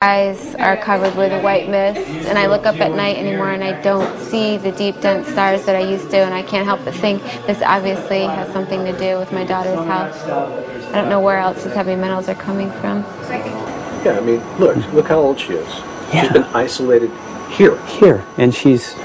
Eyes are covered with a white mist, and I look up at night anymore and I don't see the deep, dense stars that I used to, and I can't help but think this obviously has something to do with my daughter's health. I don't know where else these heavy metals are coming from. Yeah, I mean, look how old she is. Yeah. She's been isolated here. Here, and she's...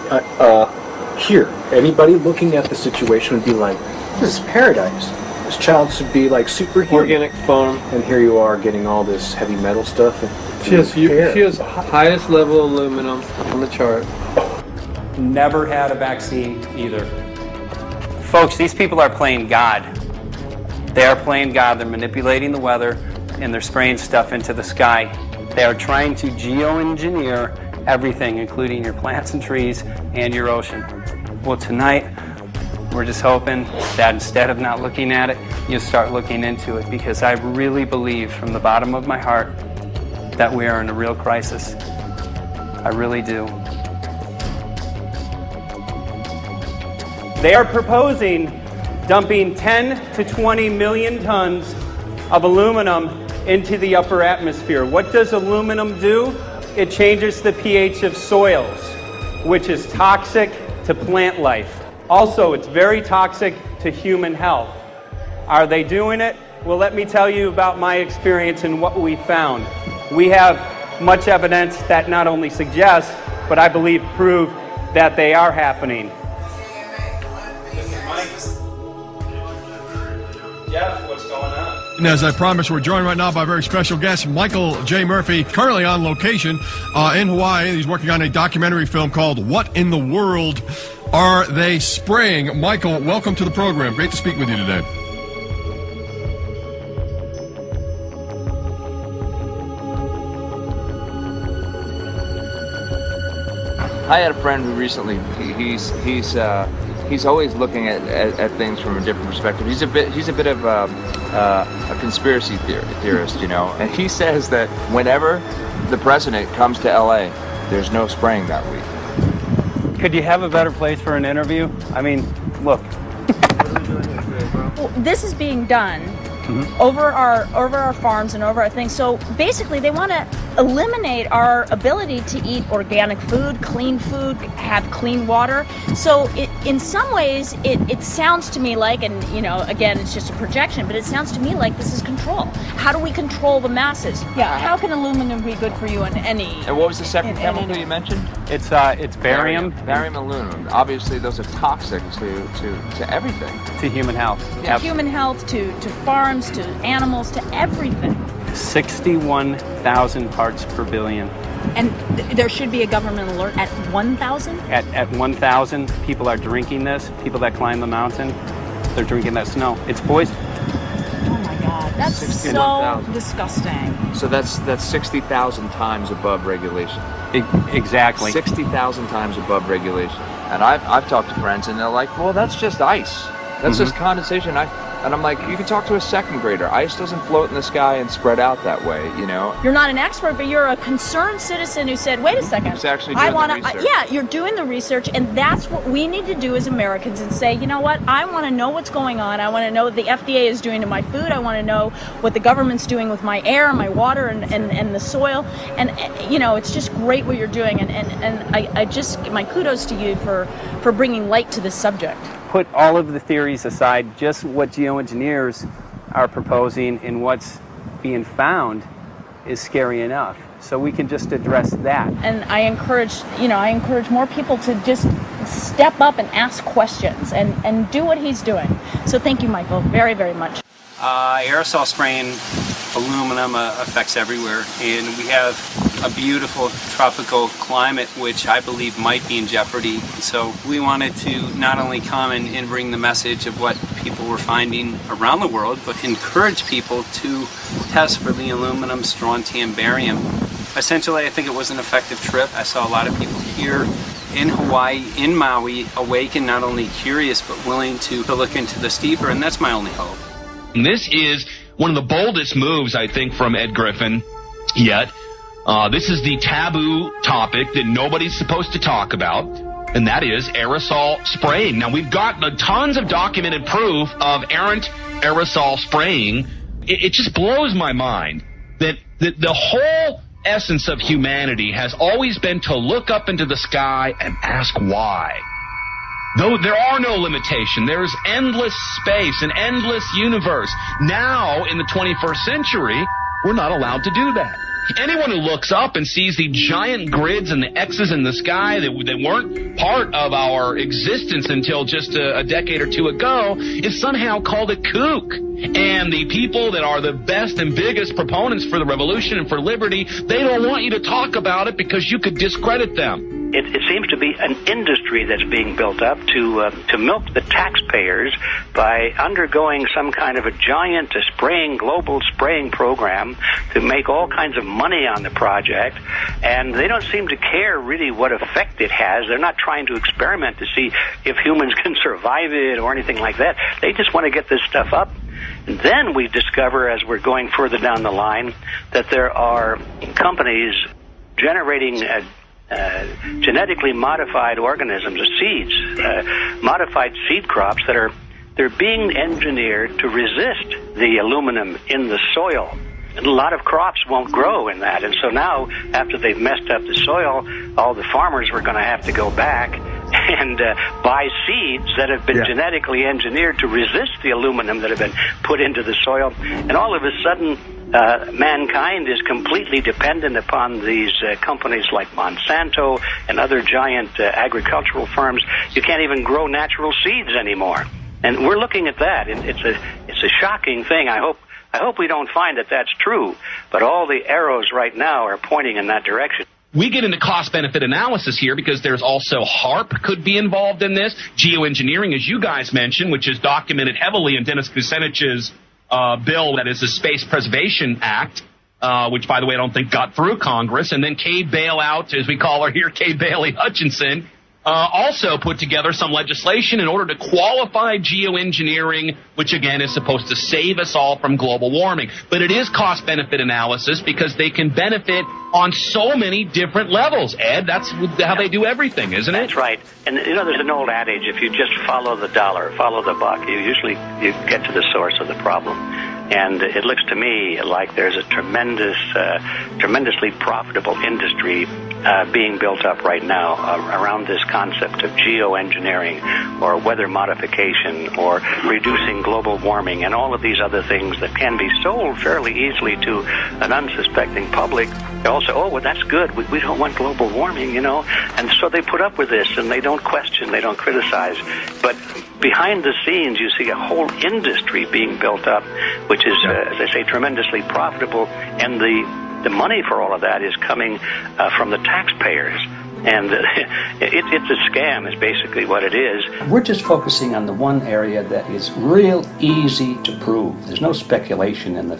here. Anybody looking at the situation would be like, this is paradise. This child should be like superhuman. Organic foam. And here you are getting all this heavy metal stuff. She has highest level aluminum on the chart. Never had a vaccine either. Folks, these people are playing God. They are playing God. They're manipulating the weather and they're spraying stuff into the sky. They are trying to geoengineer everything, including your plants and trees and your ocean. Well, tonight, we're just hoping that instead of not looking at it, you'll start looking into it, because I really believe from the bottom of my heart that we are in a real crisis. I really do. They are proposing dumping 10 to 20 million tons of aluminum into the upper atmosphere. What does aluminum do? It changes the pH of soils, which is toxic to plant life. Also, it's very toxic to human health. Are they doing it? Well, let me tell you about my experience and what we found. We have much evidence that not only suggests, but I believe prove that they are happening. Jeff, what's going on? And as I promised, we're joined right now by a very special guest, Michael J. Murphy, currently on location in Hawaii. He's working on a documentary film called What in the World Are They Spraying? Michael, welcome to the program. Great to speak with you today. I had a friend who recently, he's always looking at things from a different perspective. He's a bit of a conspiracy theorist, you know. And he says that whenever the president comes to LA, there's no spraying that week. Could you have a better place for an interview? I mean, look. Well, this is being done over our farms and over our things. So basically, they want to eliminate our ability to eat organic food, have clean water. So in some ways, it sounds to me like, and you know, again, it's just a projection, but it sounds to me like this is control. How do we control the masses? Yeah. How can aluminum be good for you in any? And what was the second chemical you mentioned? It's barium. Barium aluminum. Obviously, those are toxic to everything. To human health. To human health, to farms, to animals, to everything. 61,000 parts per billion. And there should be a government alert at 1,000? At 1,000, people are drinking this. People that climb the mountain, they're drinking that snow. It's poison. Oh my God, that's so disgusting. So that's 60,000 times above regulation. Exactly. 60,000 times above regulation. And I've talked to friends and they're like, well, that's just ice. That's just condensation. And I'm like, you can talk to a second grader. Ice doesn't float in the sky and spread out that way, you know? You're not an expert, but you're a concerned citizen who said, wait a second. Who's actually doing the research. Yeah, you're doing the research, and that's what we need to do as Americans and say, you know what, I want to know what's going on. I want to know what the FDA is doing to my food. I want to know what the government's doing with my air, my water, and the soil. And, you know, it's just great what you're doing. And I just, my kudos to you for bringing light to this subject. Put all of the theories aside, just what geoengineers are proposing and what's being found is scary enough. So we can just address that. And I encourage more people to just step up and ask questions and do what he's doing. So thank you, Michael, very, very much. Aerosol spraying aluminum affects everywhere, and we have a beautiful tropical climate which I believe might be in jeopardy. So we wanted to not only come and bring the message of what people were finding around the world, but encourage people to test for the aluminum, strontium, barium. Essentially, I think it was an effective trip. I saw a lot of people here in Hawaii, in Maui, awake and not only curious but willing to look into this deeper, and that's my only hope. This is one of the boldest moves, I think, from Ed Griffin yet. This is the taboo topic that nobody's supposed to talk about, and that is aerosol spraying. Now, we've got tons of documented proof of errant aerosol spraying. It just blows my mind that the whole essence of humanity has always been to look up into the sky and ask why. Though there are no limitations, there is endless space, an endless universe. Now, in the 21st century, we're not allowed to do that. Anyone who looks up and sees the giant grids and the X's in the sky that weren't part of our existence until just a decade or two ago is somehow called a kook. And the people that are the best and biggest proponents for the revolution and for liberty, they don't want you to talk about it because you could discredit them. It seems to be an industry that's being built up to milk the taxpayers by undergoing some kind of a giant global spraying program to make all kinds of money on the project, and they don't seem to care really what effect it has. They're not trying to experiment to see if humans can survive it or anything like that. They just want to get this stuff up. And then we discover, as we're going further down the line, that there are companies generating genetically modified organisms, seeds, modified seed crops they're being engineered to resist the aluminum in the soil. And a lot of crops won't grow in that. And so now, after they've messed up the soil, all the farmers were going to have to go back and buy seeds that have been genetically engineered to resist the aluminum that have been put into the soil. And all of a sudden, mankind is completely dependent upon these companies like Monsanto and other giant agricultural firms. You can't even grow natural seeds anymore. And we're looking at that. It's a shocking thing. I hope we don't find that that's true. But all the arrows right now are pointing in that direction. We get into cost-benefit analysis here because there's also HAARP could be involved in this. Geoengineering, as you guys mentioned, which is documented heavily in Dennis Kucinich's bill, that is the Space Preservation Act, which, by the way, I don't think got through Congress. And then Kay Bailout, as we call her here, Kay Bailey Hutchinson, also put together some legislation in order to qualify geoengineering, which, again, is supposed to save us all from global warming. But it is cost-benefit analysis because they can benefit on so many different levels. Ed, that's how they do everything, isn't it? That's right. And, there's an old adage, if you just follow the dollar, follow the buck, you get to the source of the problem. And it looks to me like there's a tremendously profitable industry being built up right now around this concept of geoengineering or weather modification or reducing global warming and all of these other things that can be sold fairly easily to an unsuspecting public. They all say, oh, well, that's good. We don't want global warming, And so they put up with this, and they don't question, they don't criticize. But behind the scenes, you see a whole industry being built up, which is, as I say, tremendously profitable. And the money for all of that is coming from the taxpayers. And it's a scam is basically what it is. We're just focusing on the one area that is real easy to prove. There's no speculation in the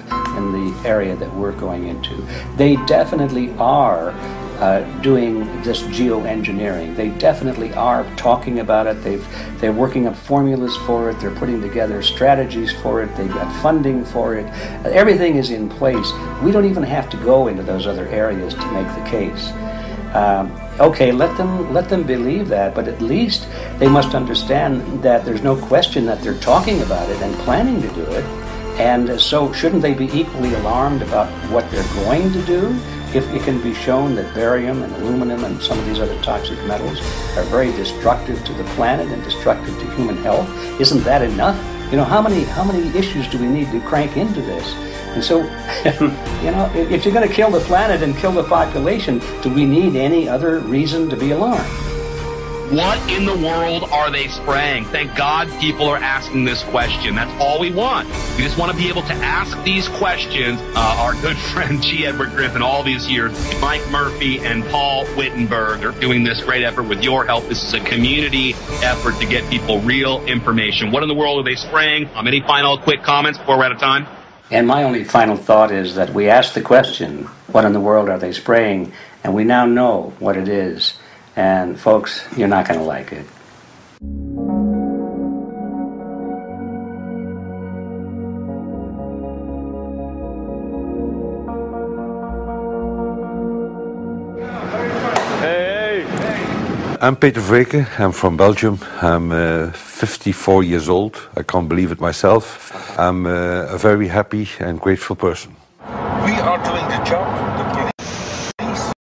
area that we're going into. They definitely are doing this geoengineering. They definitely are talking about it. They're working up formulas for it. They're putting together strategies for it. They've got funding for it. Everything is in place. We don't even have to go into those other areas to make the case. Okay, let them believe that, but at least they must understand that there's no question that they're talking about it and planning to do it. And so shouldn't they be equally alarmed about what they're going to do if it can be shown that barium and aluminum and some of these other toxic metals are very destructive to the planet and destructive to human health? Isn't that enough? How many issues do we need to crank into this? And so, if you're going to kill the planet and kill the population, do we need any other reason to be alarmed? What in the world are they spraying? Thank God people are asking this question. That's all we want. We just want to be able to ask these questions. Our good friend G. Edward Griffin, all these years, Mike Murphy and Paul Wittenberg are doing this great effort with your help. This is a community effort to get people real information. What in the world are they spraying? Any final quick comments before we're out of time? And my only final thought is that we asked the question, what in the world are they spraying? And we now know what it is. And folks, you're not going to like it. I'm Peter Vreken. I'm from Belgium. I'm 54 years old. I can't believe it myself. I'm a very happy and grateful person.